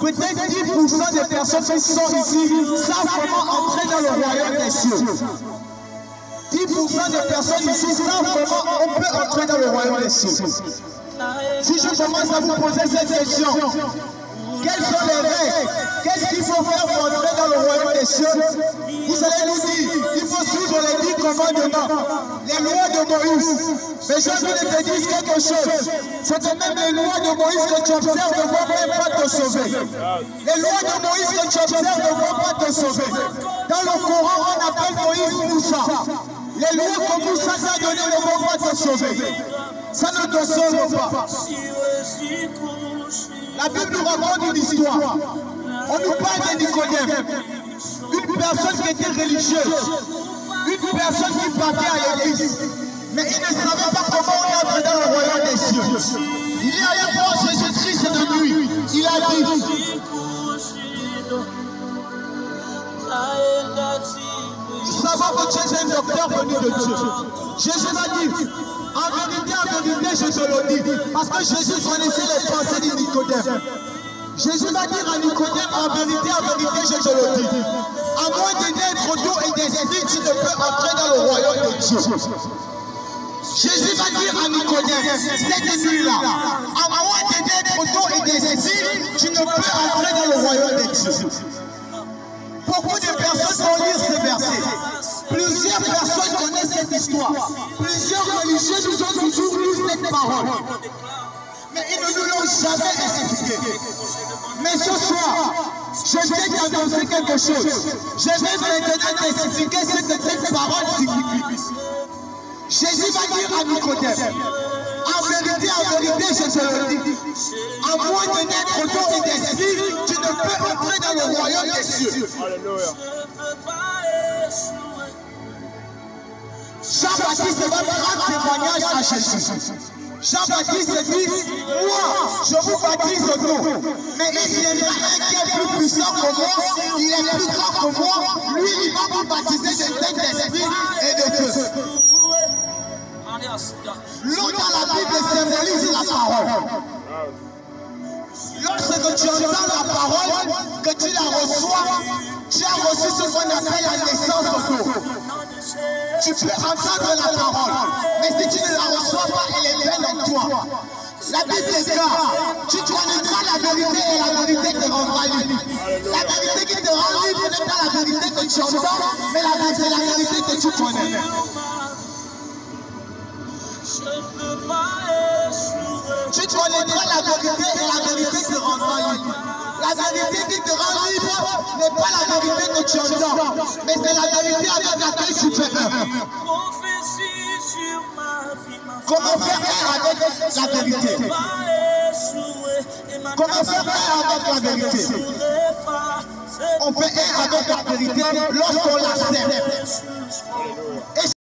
peut-être 10% des personnes qui sont ici savent comment entrer dans le royaume des cieux. 10% des personnes ici savent comment on peut entrer dans le royaume des cieux. Si je commence à vous poser cette question, quelles sont les règles? Qu'est-ce qu'il faut faire pour entrer dans le royaume des cieux? Vous allez nous dire, il faut suivre les 10 commandements, les lois de Moïse. Mais je veux te dire quelque chose. C'était même les lois de Moïse que tu observes ne vont même pas te sauver. Les lois de Moïse que tu observes ne vont pas te sauver. Dans le Coran, on appelle Moïs Moussa. Les lois que Moussa t'a données ne vont pas te sauver. Ça ne te sauve pas. La Bible nous raconte une histoire. On nous parle de Nicodème. Une personne qui était religieuse. Une personne qui partait à l'église. Mais il ne savait pas comment on entre dans le royaume des cieux. Il est allé voir Jésus-Christ de nuit. Il a dit, nous savons que tu es un docteur venu de Dieu. Jésus m'a dit, en vérité, je te le dis. Parce que Jésus connaissait les pensées de Nicodème. Jésus m'a dit à Nicodème, en vérité, je te le dis. À moins de naître d'eau et d'esprit, tu ne peux entrer dans le royaume de Dieu. Jésus va dire à Nicodème, cette nuit-là, à moins de naître d'eau et d'esprit, tu ne peux entrer dans le royaume de Dieu. Beaucoup de personnes vont lire ce verset. Plusieurs personnes connaissent cette histoire. Plusieurs religieux nous ont toujours lu cette parole. Mais ils ne nous l'ont jamais expliqué. Mais ce soir, je vais t'annoncer quelque chose. Je vais maintenant t'expliquer ce que cette parole signifie. Jésus va dire à Nicodème, en vérité, je te le dis, à moins de naître d'eau et d'esprit, tu ne peux entrer dans le royaume des cieux. Alléluia. Jean-Baptiste va rendre témoignage à Jésus. Jean-Baptiste dit, moi, je vous baptise d'eau, mais il viendra un qui est plus puissant que moi, il est plus grand que moi, lui, il va vous baptiser de Saint-Esprit et de feu. L'eau dans la Bible symbolise la parole. Lorsque tu entends la parole, que tu la reçois, tu as reçu ce qu'on appelle la naissance d'eau. Tu peux entendre la parole, mais si tu ne la reçois pas, elle est pleine en toi. La Bible déclare, tu connaîtras la vérité et la vérité te rendra libre. La vérité qui te rend libre n'est pas la vérité que tu entends, mais c'est la vérité que tu connais. Tu connaîtras la vérité et la vérité te rendra libre. La vérité qui te rend libre n'est pas la vérité que tu entends, mais c'est la vérité avec laquelle tu fais un. Comment faire un avec la vérité? Comment faire un avec la vérité? On fait un avec la vérité lorsqu'on l'accepte.